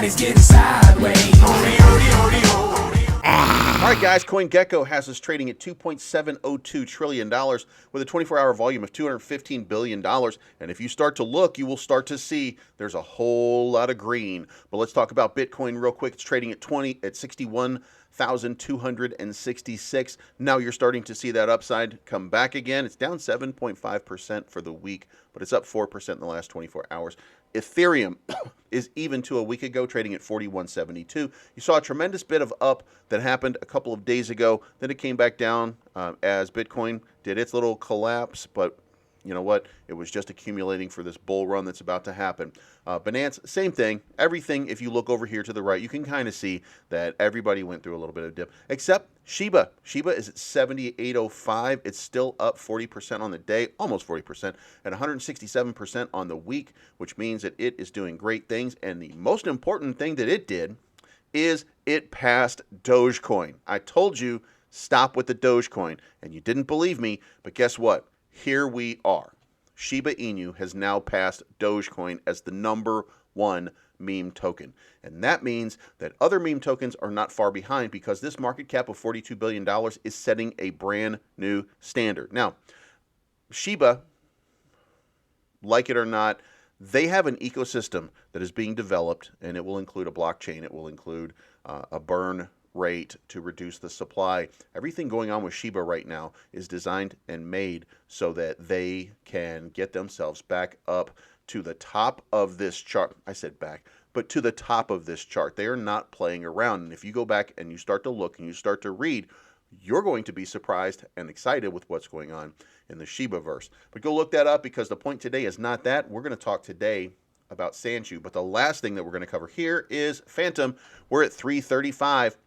everybody's getting sideways. All right, guys, CoinGecko has us trading at $2.702 trillion with a 24-hour volume of $215 billion. And if you start to look, you will start to see there's a whole lot of green. But let's talk about Bitcoin real quick. It's trading at 61,266. Now you're starting to see that upside come back again. It's down 7.5% for the week, but it's up 4% in the last 24 hours. Ethereum is even to a week ago, trading at 41.72. You saw a tremendous bit of up that happened a couple of days ago. Then it came back down as Bitcoin did its little collapse. But you know what? It was just accumulating for this bull run that's about to happen. Binance, same thing. Everything, if you look over here to the right, you can kind of see that everybody went through a little bit of dip, except Shiba. Shiba is at 78.05. It's still up 40% on the day, almost 40%, and 167% on the week, which means that it is doing great things. And the most important thing that it did is it passed Dogecoin. I told you, stop with the Dogecoin, and you didn't believe me, but guess what? Here we are. Shiba Inu has now passed Dogecoin as the #1 meme token. And that means that other meme tokens are not far behind because this market cap of $42 billion is setting a brand new standard. Now, Shiba, like it or not, they have an ecosystem that is being developed, and it will include a blockchain. It will include a burn rate to reduce the supply. Everything going on with Shiba right now is designed and made so that they can get themselves back up to the top of this chart. I said back, but to the top of this chart. They are not playing around. And if you go back and you start to look and you start to read, you're going to be surprised and excited with what's going on in the Shiba-verse. But go look that up because the point today is not that. We're going to talk today about Sanshu. But the last thing that we're going to cover here is Phantom. We're at 335.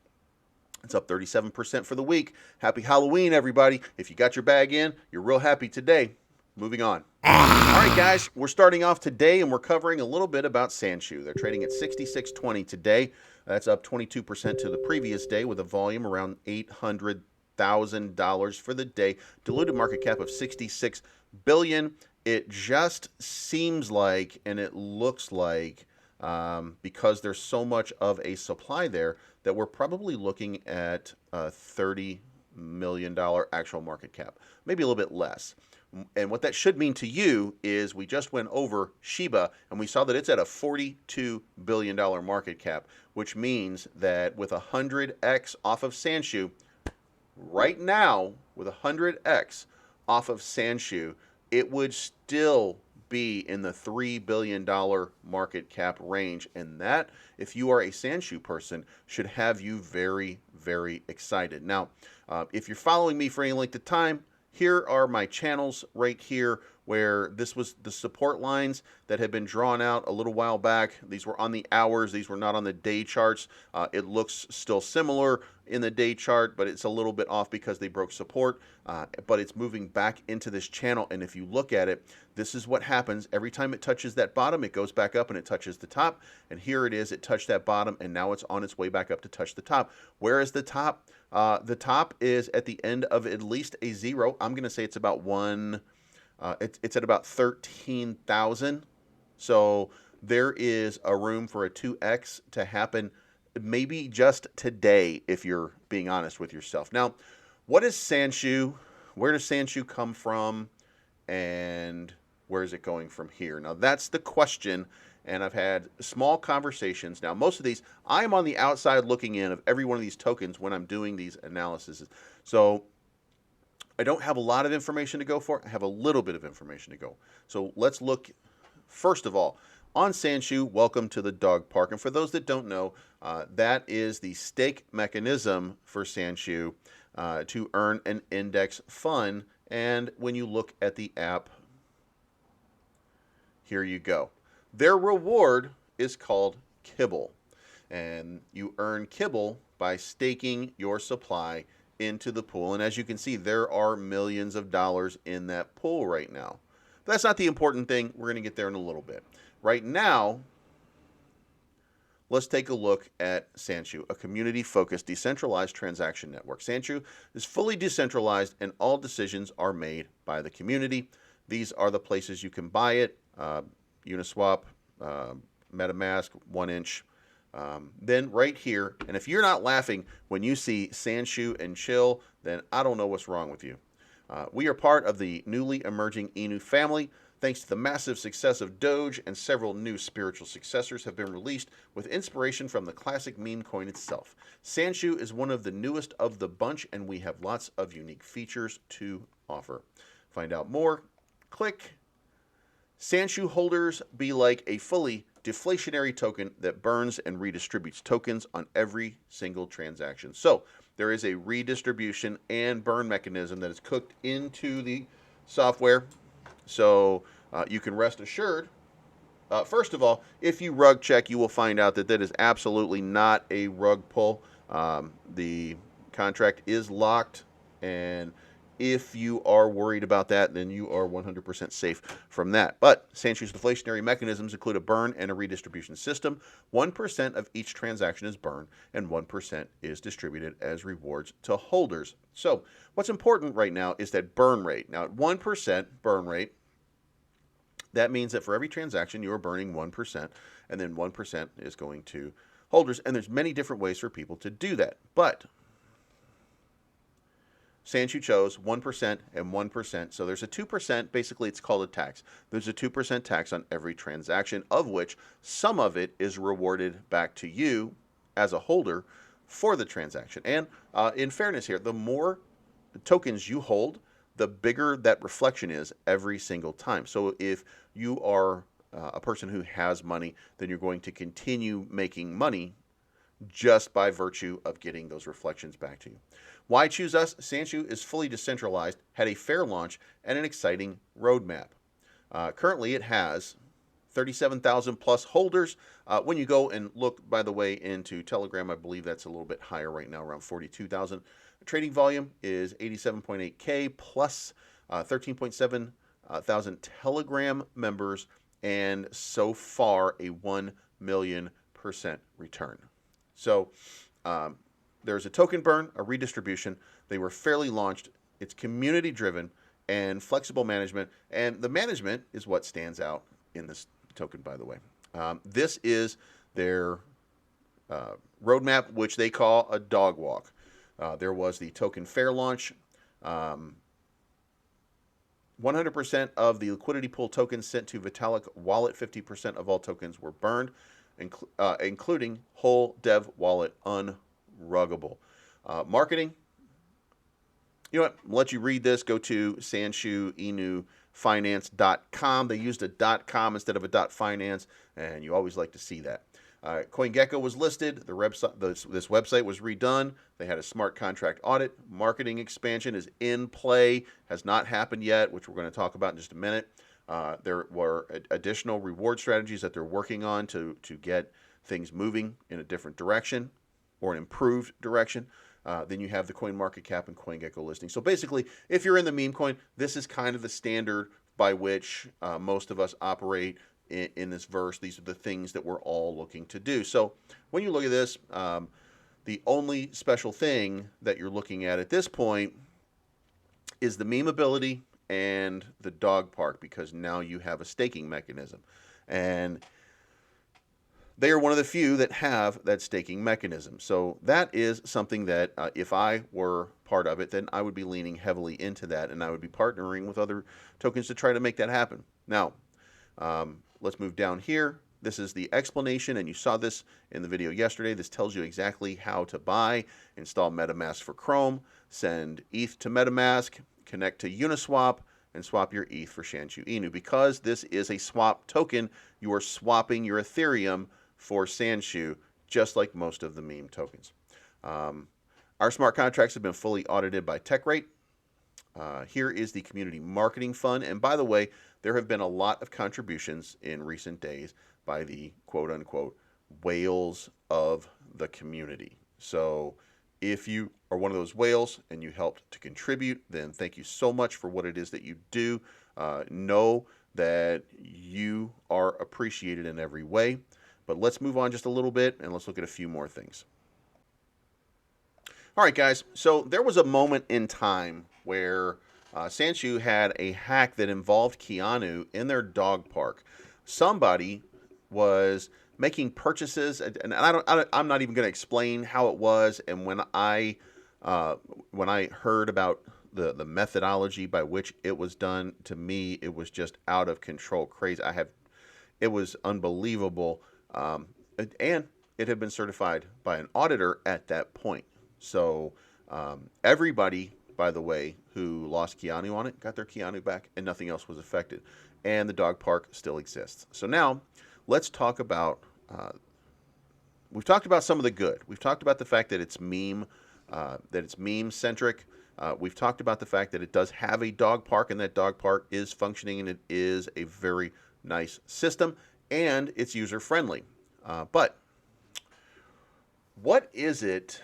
It's up 37% for the week. Happy Halloween, everybody. If you got your bag in, you're real happy today. Moving on. All right, guys, we're starting off today, and we're covering a little bit about Sanshu. They're trading at 66.20 today. That's up 22% to the previous day with a volume around $800,000 for the day. Diluted market cap of $66 billion. It just seems like, and it looks like, because there's so much of a supply there, that we're probably looking at a $30 million actual market cap, maybe a little bit less. And what that should mean to you is we just went over Shiba, and we saw that it's at a $42 billion market cap, which means that with 100x off of Sanshu, right now, with 100x off of Sanshu, it would still be in the $3 billion market cap range. And that, if you are a Sanshu person, should have you very, very excited. Now, if you're following me for any length of time, here are my channels right here where this was the support lines that had been drawn out a little while back. These were on the hours. These were not on the day charts. It looks still similar in the day chart, but it's a little bit off because they broke support. But it's moving back into this channel. And if you look at it, this is what happens. Every time it touches that bottom, it goes back up and it touches the top. And here it is. It touched that bottom, and now it's on its way back up to touch the top. Where is the top? The top is at the end of at least a zero. I'm going to say it's about one. It's at about 13,000. So there is a room for a 2x to happen maybe just today, if you're being honest with yourself. Now, what is Sanshu? Where does Sanshu come from? And where is it going from here? Now, that's the question. And I've had small conversations. Now, most of these, I am on the outside looking in of every one of these tokens when I'm doing these analyses. So I don't have a lot of information to go for. I have a little bit of information to go. So let's look, first of all, on Sanshu. Welcome to the dog park. And for those that don't know, that is the stake mechanism for Sanshu to earn an index fund. And when you look at the app, here you go. Their reward is called Kibble. And you earn Kibble by staking your supply into the pool. And as you can see, there are millions of dollars in that pool right now. But that's not the important thing. We're going to get there in a little bit. Right now, let's take a look at Sanshu, a community-focused, decentralized transaction network. Sanshu is fully decentralized, and all decisions are made by the community. These are the places you can buy it: Uniswap, MetaMask, 1inch, Then right here, and if you're not laughing when you see Sanshu and Chill, then I don't know what's wrong with you. We are part of the newly emerging Inu family. Thanks to the massive success of Doge, and several new spiritual successors have been released with inspiration from the classic meme coin itself. Sanshu is one of the newest of the bunch, and we have lots of unique features to offer. Find out more. Click. Sanshu holders be like a fully deflationary token that burns and redistributes tokens on every single transaction. So there is a redistribution and burn mechanism that is cooked into the software. So you can rest assured. First of all, if you rug check, you will find out that that is absolutely not a rug pull. The contract is locked, and if you are worried about that, then you are 100% safe from that. But Sanshu's deflationary mechanisms include a burn and a redistribution system. 1% of each transaction is burned, and 1% is distributed as rewards to holders. So what's important right now is that burn rate. Now, at 1% burn rate, that means that for every transaction, you are burning 1%, and then 1% is going to holders. And there's many different ways for people to do that. But Sanshu chose 1% and 1%. So there's a 2%. Basically, it's called a tax. There's a 2% tax on every transaction, of which some of it is rewarded back to you as a holder for the transaction. And in fairness here, the more tokens you hold, the bigger that reflection is every single time. So if you are a person who has money, then you're going to continue making money just by virtue of getting those reflections back to you. Why choose us? Sanshu is fully decentralized, had a fair launch, and an exciting roadmap. Currently, it has 37,000 plus holders. When you go and look, by the way, into Telegram, I believe that's a little bit higher right now, around 42,000. Trading volume is 87.8K plus 13.7 thousand Telegram members, and so far a 1 million% return. So there's a token burn, a redistribution. They were fairly launched. It's community driven and flexible management. And the management is what stands out in this token, by the way. This is their roadmap, which they call a dog walk. There was the token fair launch. 100% of the liquidity pool tokens sent to Vitalik wallet, 50% of all tokens were burned, including whole dev wallet unruggable. Marketing, you know what, I'll let you read this. Go to sanshuinufinance.com. They used a .com instead of a .finance, and you always like to see that. CoinGecko was listed. This website was redone. They had a smart contract audit. Marketing expansion is in play, has not happened yet, which we're going to talk about in just a minute. There were additional reward strategies that they're working on to get things moving in a different direction or an improved direction. Then you have the CoinMarketCap and CoinGecko listing. So basically, if you're in the meme coin, this is kind of the standard by which most of us operate in this verse. These are the things that we're all looking to do. So when you look at this, the only special thing that you're looking at this point is the meme ability and the dog park, because now you have a staking mechanism. And they are one of the few that have that staking mechanism. So that is something that if I were part of it, then I would be leaning heavily into that, and I would be partnering with other tokens to try to make that happen. Now, let's move down here. This is the explanation, and you saw this in the video yesterday. This tells you exactly how to buy, install MetaMask for Chrome, send ETH to MetaMask, connect to Uniswap, and swap your ETH for Sanshu Inu. Because this is a swap token, you are swapping your Ethereum for Sanshu, just like most of the meme tokens. Our smart contracts have been fully audited by TechRate. Here is the community marketing fund. And by the way, there have been a lot of contributions in recent days by the quote-unquote whales of the community. So if you are one of those whales and you helped to contribute, then thank you so much for what it is that you do. Know that you are appreciated in every way. But let's move on just a little bit, and let's look at a few more things. All right, guys. So there was a moment in time where Sanshu had a hack that involved Keanu in their dog park. Somebody was making purchases, and I'm not even going to explain how it was. And when I heard about the methodology by which it was done, to me it was just out of control, crazy. It was unbelievable, and it had been certified by an auditor at that point. So everybody, by the way, who lost Keanu on it got their Keanu back, and nothing else was affected. And the dog park still exists. So now let's talk about. We've talked about some of the good. We've talked about the fact that it's meme centric. We've talked about the fact that it does have a dog park, and that dog park is functioning, and it is a very nice system, and it's user friendly. But what is it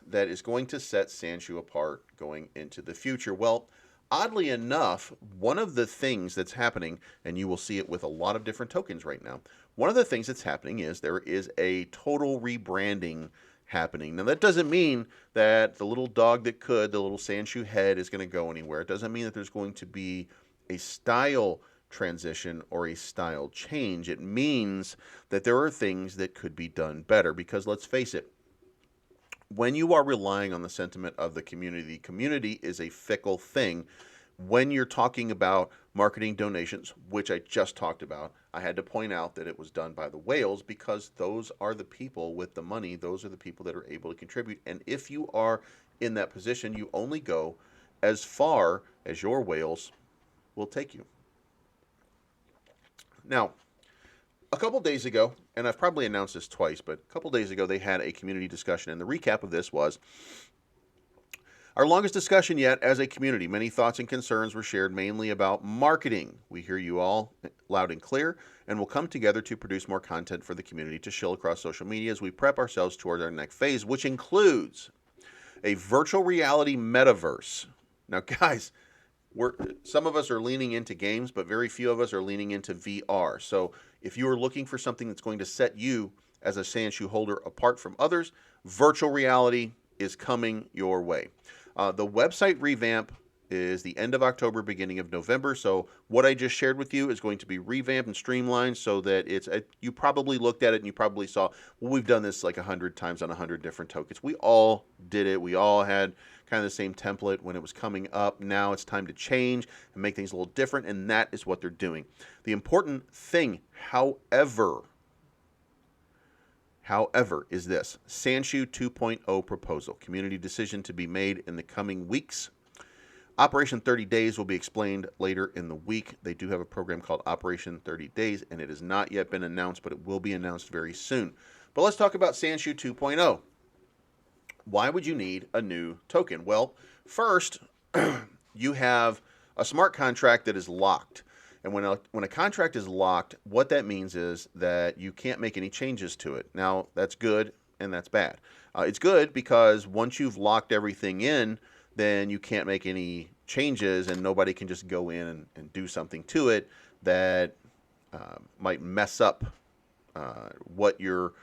that is going to set Sanshu apart going into the future? Well, oddly enough, one of the things that's happening, and you will see it with a lot of different tokens right now, one of the things that's happening is there is a total rebranding happening. Now, that doesn't mean that the little dog that could, the little Sanshu head, is going to go anywhere. It doesn't mean that there's going to be a style transition or a style change. It means that there are things that could be done better, because let's face it, when you are relying on the sentiment of the community is a fickle thing. When you're talking about marketing donations, which I just talked about, I had to point out that it was done by the whales, because those are the people with the money. Those are the people that are able to contribute. And if you are in that position, you only go as far as your whales will take you. Now, a couple days ago, and I've probably announced this twice, but a couple days ago they had a community discussion, and the recap of this was our longest discussion yet as a community. Many thoughts and concerns were shared, mainly about marketing. We hear you all loud and clear, and will come together to produce more content for the community to shill across social media as we prep ourselves toward our next phase, which includes a virtual reality metaverse. Now, guys, some of us are leaning into games, but very few of us are leaning into VR. So if you are looking for something that's going to set you as a Sanshu holder apart from others, virtual reality is coming your way. The website revamp is the end of October, beginning of November. So what I just shared with you is going to be revamped and streamlined so that you probably looked at it and you probably saw, well, we've done this like 100 times on 100 different tokens. We all did it. We all had kind of the same template when it was coming up. Now it's time to change and make things a little different, and that is what they're doing. The important thing, however, is this: Sanshu 2.0 proposal. Community decision to be made in the coming weeks. Operation 30 Days will be explained later in the week. They do have a program called Operation 30 Days, and it has not yet been announced, but it will be announced very soon. But let's talk about Sanshu 2.0. Why would you need a new token? Well, first, you have a smart contract that is locked. And when a contract is locked, what that means is that you can't make any changes to it. Now, that's good and that's bad. It's good because once you've locked everything in, then you can't make any changes, and nobody can just go in and do something to it that might mess up what you're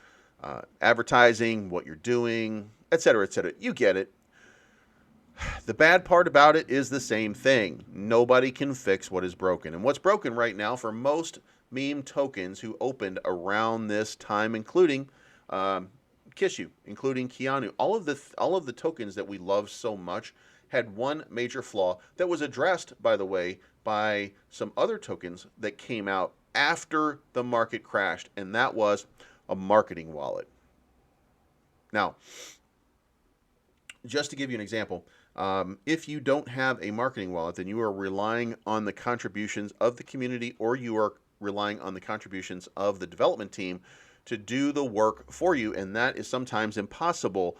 advertising, what you're doing, et cetera, et cetera. You get it. The bad part about it is the same thing. Nobody can fix what is broken. And what's broken right now for most meme tokens who opened around this time, including Kishu, including Keanu, all of the tokens that we love so much had one major flaw that was addressed, by the way, by some other tokens that came out after the market crashed, and that was a marketing wallet. Now, just to give you an example, if you don't have a marketing wallet, then you are relying on the contributions of the community, or you are relying on the contributions of the development team to do the work for you, and that is sometimes impossible.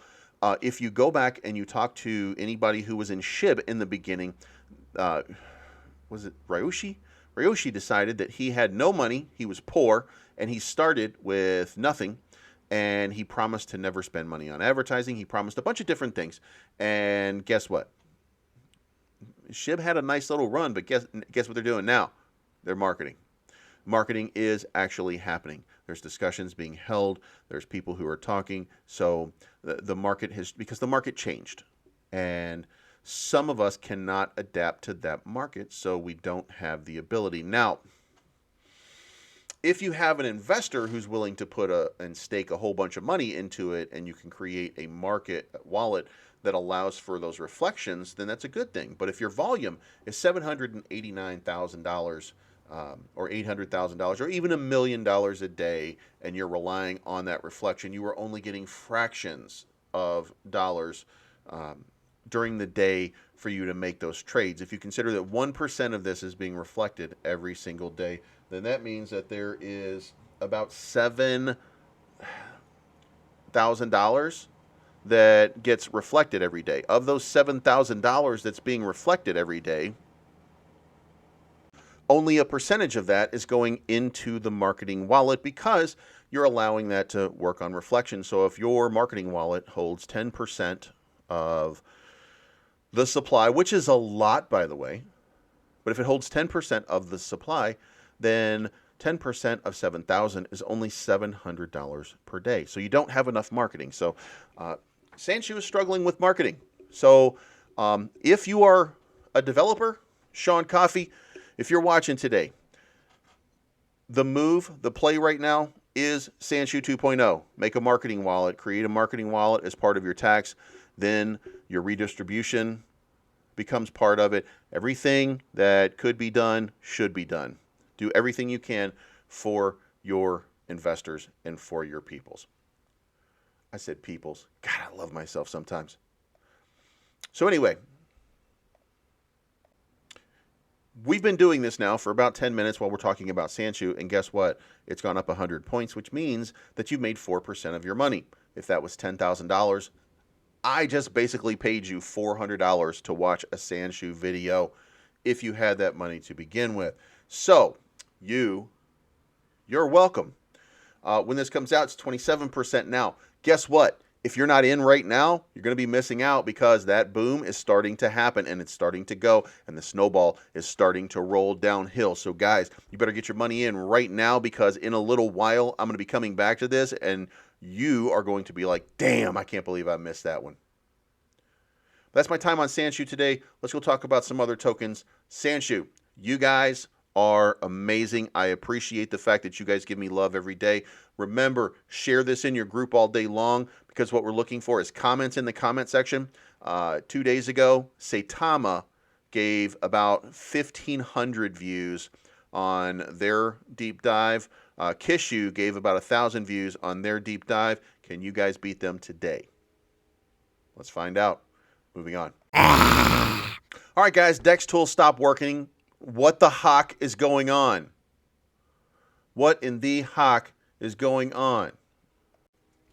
If you go back and you talk to anybody who was in SHIB in the beginning, was it Ryoshi? Ryoshi decided that he had no money, he was poor, and he started with nothing. And he promised to never spend money on advertising. He promised a bunch of different things. And guess what? SHIB had a nice little run, but guess what they're doing now? They're marketing. Marketing is actually happening. There's discussions being held. There's people who are talking. So the market because the market changed. And some of us cannot adapt to that market, so we don't have the ability. Now, if you have an investor who's willing to put and stake a whole bunch of money into it, and you can create a market wallet that allows for those reflections, then that's a good thing. But if your volume is $789,000 or $800,000 or even $1 million a day, and you're relying on that reflection, you are only getting fractions of dollars during the day for you to make those trades. If you consider that 1% of this is being reflected every single day, then that means that there is about $7,000 that gets reflected every day. Of those $7,000 that's being reflected every day, only a percentage of that is going into the marketing wallet because you're allowing that to work on reflection. So if your marketing wallet holds 10% of the supply, which is a lot, by the way, but if it holds 10% of the supply, then 10% of 7,000 is only $700 per day. So you don't have enough marketing. So Sanshu is struggling with marketing. So if you are a developer, Sean Coffey, if you're watching today, the play right now is Sanshu 2.0. Make a marketing wallet, create a marketing wallet as part of your tax. Then your redistribution becomes part of it. Everything that could be done should be done. Do everything you can for your investors and for your peoples. I said peoples. God, I love myself sometimes. So anyway, we've been doing this now for about 10 minutes while we're talking about Sanshu, and guess what? It's gone up 100 points, which means that you've made 4% of your money. If that was $10,000, I just basically paid you $400 to watch a Sanshu video if you had that money to begin with. So, you're welcome. When this comes out, it's 27% now. Guess what? If you're not in right now, you're going to be missing out because that boom is starting to happen and it's starting to go and the snowball is starting to roll downhill. So guys, you better get your money in right now because in a little while, I'm going to be coming back to this and you are going to be like, damn, I can't believe I missed that one. That's my time on Sanshu today. Let's go talk about some other tokens. Sanshu, you guys are amazing. I appreciate the fact that you guys give me love every day. Remember, share this in your group all day long because what we're looking for is comments in the comment section. 2 days ago, Saitama gave about 1,500 views on their deep dive. Kishu gave about 1,000 views on their deep dive. Can you guys beat them today? Let's find out. Moving on. All right, guys, Dex tools stopped working. What the Hokk is going on? What in the Hokk is going on?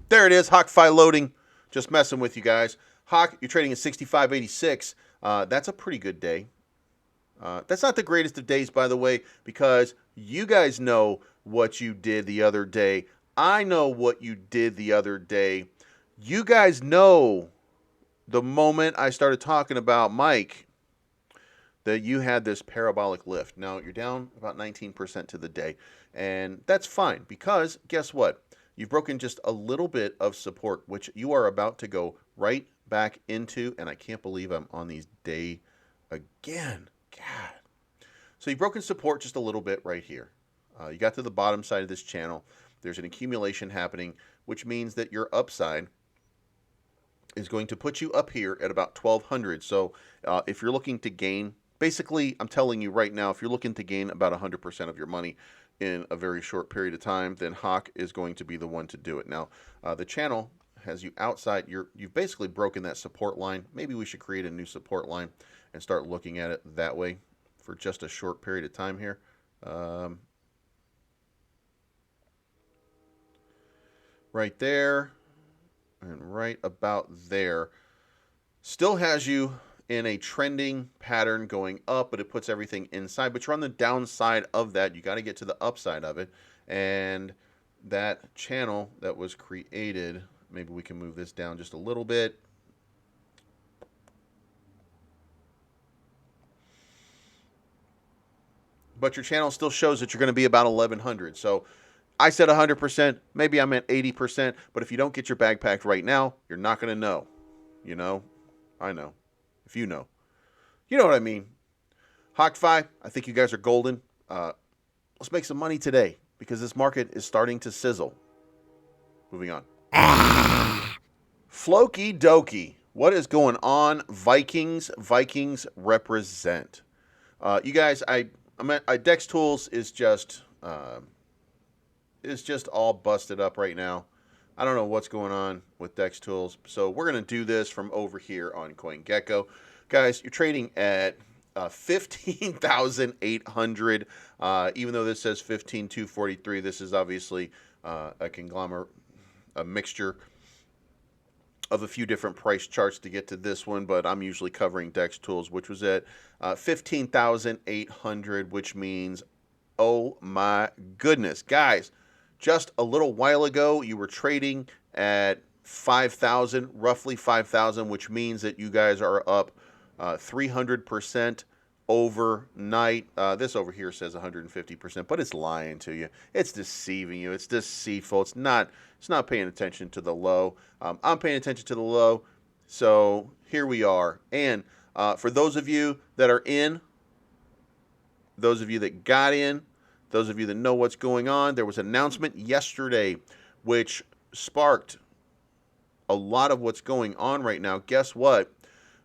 There it is, Hokk loading. Just messing with you guys. Hokk, you're trading at 65.86. That's a pretty good day. That's not the greatest of days, by the way, because you guys know what you did the other day. I know what you did the other day. You guys know the moment I started talking about Mike that you had this parabolic lift. Now, you're down about 19% to the day, and that's fine because guess what? You've broken just a little bit of support, which you are about to go right back into, and I can't believe I'm on these day again. God. So you've broken support just a little bit right here. You got to the bottom side of this channel. There's an accumulation happening, which means that your upside is going to put you up here at about 1,200. So if you're looking to gain, basically, I'm telling you right now, if you're looking to gain about 100% of your money in a very short period of time, then Hokk is going to be the one to do it. Now, the channel has you outside. You've basically broken that support line. Maybe we should create a new support line and start looking at it that way for just a short period of time here. Right there and right about there. Still has you in a trending pattern going up, but it puts everything inside. But you're on the downside of that. You got to get to the upside of it. And that channel that was created, maybe we can move this down just a little bit. But your channel still shows that you're going to be about 1,100. So I said 100%. Maybe I meant 80%. But if you don't get your bag packed right now, you're not going to know. You know? I know. If you know. You know what I mean. Hokk, I think you guys are golden. Let's make some money today. because this market is starting to sizzle. Moving on. Floki Doki. What is going on? Vikings represent. You guys, Dex Tools is just all busted up right now. I don't know what's going on with Dex Tools. So we're going to do this from over here on CoinGecko. Guys, you're trading at 15,800. Even though this says 15,243, this is obviously a conglomerate, a mixture of a few different price charts to get to this one, but I'm usually covering Dex Tools, which was at 15,800, which means, oh my goodness, guys, just a little while ago, you were trading at 5,000, roughly 5,000, which means that you guys are up 300% overnight. This over here says 150%, but it's lying to you. It's deceiving you. It's deceitful. It's not paying attention to the low. I'm paying attention to the low, so here we are. And for those of you that are in, those of you that got in, those of you that know what's going on, there was an announcement yesterday which sparked a lot of what's going on right now. Guess what?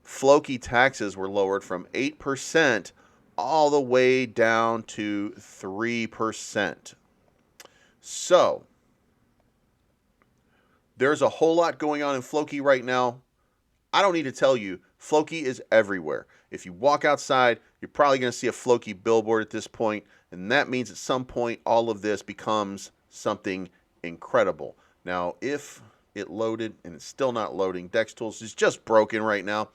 Floki taxes were lowered from 8% all the way down to 3%. So, there's a whole lot going on in Floki right now. I don't need to tell you, Floki is everywhere. If you walk outside, you're probably going to see a Floki billboard at this point, and that means at some point all of this becomes something incredible. Now, if it loaded and it's still not loading, Dex Tools is just broken right now.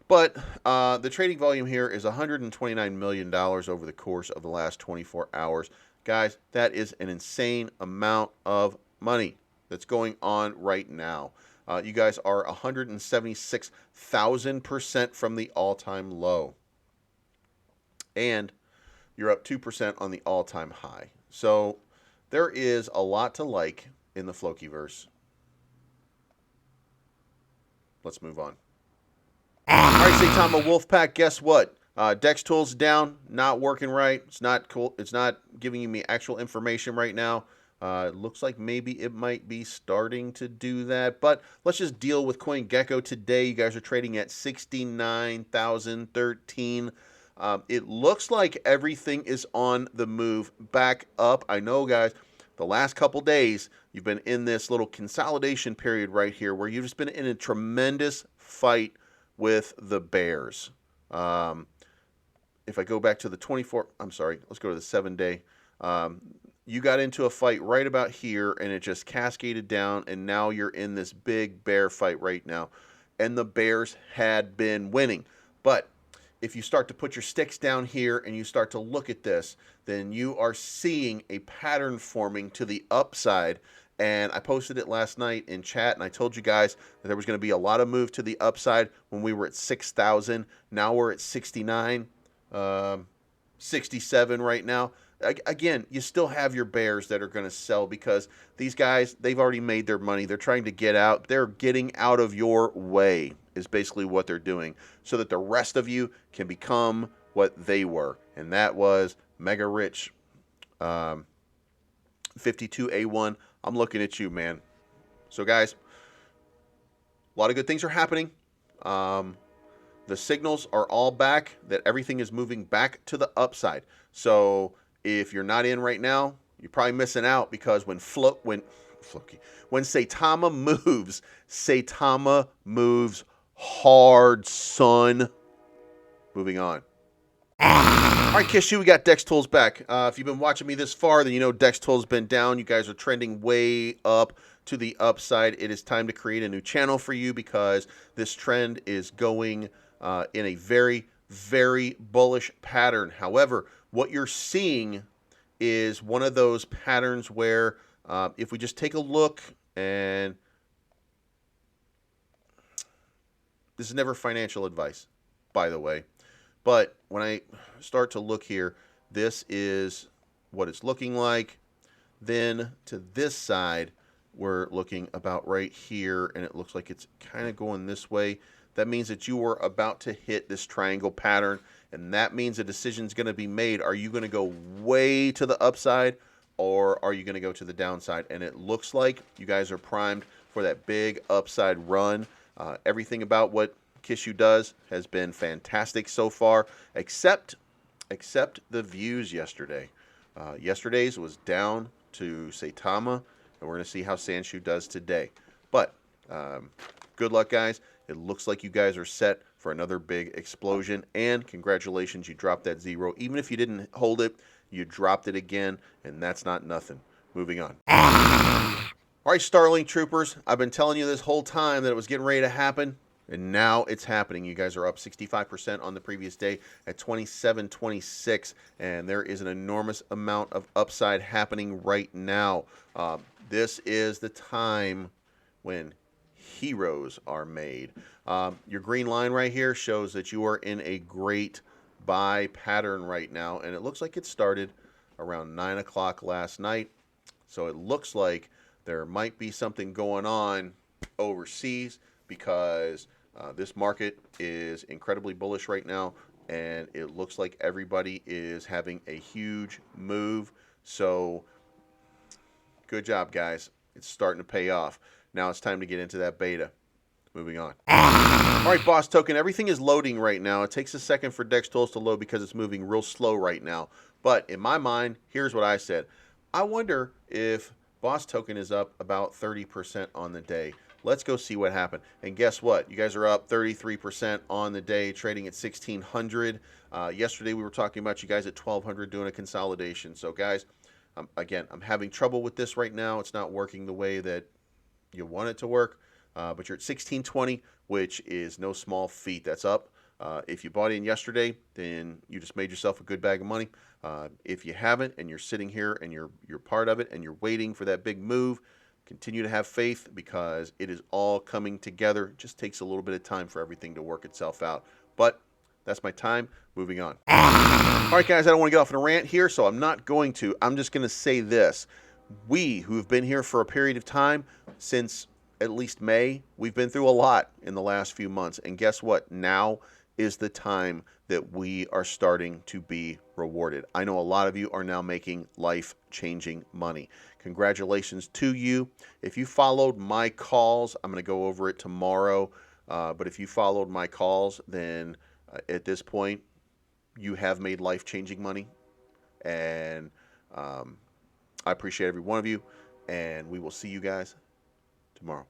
But the trading volume here is $129 million over the course of the last 24 hours. Guys, that is an insane amount of money that's going on right now. You guys are 176,000% from the all-time low. And you're up 2% on the all-time high. So there is a lot to like in the Flokiverse. Let's move on. All right, Saitama Wolfpack, guess what? Dex Tools down, not working right. It's not cool. It's not giving me actual information right now. It looks like maybe it might be starting to do that. But let's just deal with CoinGecko today. You guys are trading at 69,013. It looks like everything is on the move back up. I know, guys, the last couple days, you've been in this little consolidation period right here where you've just been in a tremendous fight with the bears. If I go back to the 24, I'm sorry, let's go to the 7-day. You got into a fight right about here, and it just cascaded down, and now you're in this big bear fight right now. And the bears had been winning. But if you start to put your sticks down here and you start to look at this, then you are seeing a pattern forming to the upside. And I posted it last night in chat, and I told you guys that there was going to be a lot of move to the upside when we were at 6,000. Now we're at 69, 67 right now. Again, you still have your bears that are going to sell because these guys, they've already made their money. They're trying to get out. They're getting out of your way is basically what they're doing so that the rest of you can become what they were. And that was mega rich 52A1. I'm looking at you, man. So, guys, a lot of good things are happening. The signals are all back that everything is moving back to the upside. So, if you're not in right now, you're probably missing out because when Saitama moves hard, son. Moving on. All right, Kishu, we got Dex Tools back. If you've been watching me this far, then you know Dex Tools has been down. You guys are trending way up to the upside. It is time to create a new channel for you because this trend is going in a very, very bullish pattern. However, what you're seeing is one of those patterns where if we just take a look, and this is never financial advice, by the way, but when I start to look here, this is what it's looking like. Then to this side, we're looking about right here, and it looks like it's kind of going this way. That means that you are about to hit this triangle pattern, and that means a decision is going to be made. Are you going to go way to the upside, or are you going to go to the downside? And it looks like you guys are primed for that big upside run. Everything about what Kishu does has been fantastic so far, except the views yesterday. Yesterday's was down to Saitama, and we're going to see how Sanshu does today. But good luck, guys. It looks like you guys are set for another big explosion, and congratulations, you dropped that zero. Even if you didn't hold it, you dropped it again, and that's not nothing. Moving on. All right, StarLink troopers, I've been telling you this whole time that it was getting ready to happen, and now it's happening. You guys are up 65% on the previous day at 27.26, and there is an enormous amount of upside happening right now. This is the time when heroes are made. Your green line right here shows that you are in a great buy pattern right now, and it looks like it started around 9 o'clock last night. So it looks like there might be something going on overseas, because this market is incredibly bullish right now, and it looks like everybody is having a huge move. So good job, guys. It's starting to pay off. Now it's time to get into that beta. Moving on. All right, Boss Token, everything is loading right now. It takes a second for DEX tools to load because it's moving real slow right now. But in my mind, here's what I said. I wonder if Boss Token is up about 30% on the day. Let's go see what happened. And guess what? You guys are up 33% on the day, trading at 1,600. Yesterday, we were talking about you guys at 1,200 doing a consolidation. So, guys, again, I'm having trouble with this right now. It's not working the way that you want it to work. But you're at 1620, which is no small feat. That's up. If you bought in yesterday, then you just made yourself a good bag of money. If you haven't, and you're sitting here and you're part of it and you're waiting for that big move, continue to have faith, because it is all coming together. It just takes a little bit of time for everything to work itself out. But that's my time. Moving on. All right, guys, I don't want to get off on a rant here, so I'm not going to. I'm just going to say this. We, who have been here for a period of time, since at least May, we've been through a lot in the last few months. And guess what? Now is the time that we are starting to be rewarded. I know a lot of you are now making life-changing money. Congratulations to you. If you followed my calls, I'm going to go over it tomorrow, but if you followed my calls, then at this point, you have made life-changing money. And I appreciate every one of you, and we will see you guys tomorrow.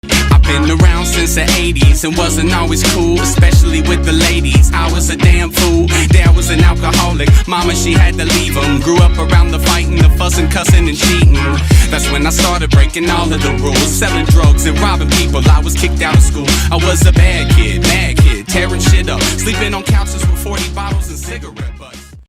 I've been around since the 80s and wasn't always cool, especially with the ladies. I was a damn fool. Dad was an alcoholic. Mama, she had to leave him. Grew up around the fighting, the fussing, cussing, and cheating. That's when I started breaking all of the rules, selling drugs and robbing people. I was kicked out of school. I was a bad kid, tearing shit up, sleeping on couches with 40 bottles and cigarettes.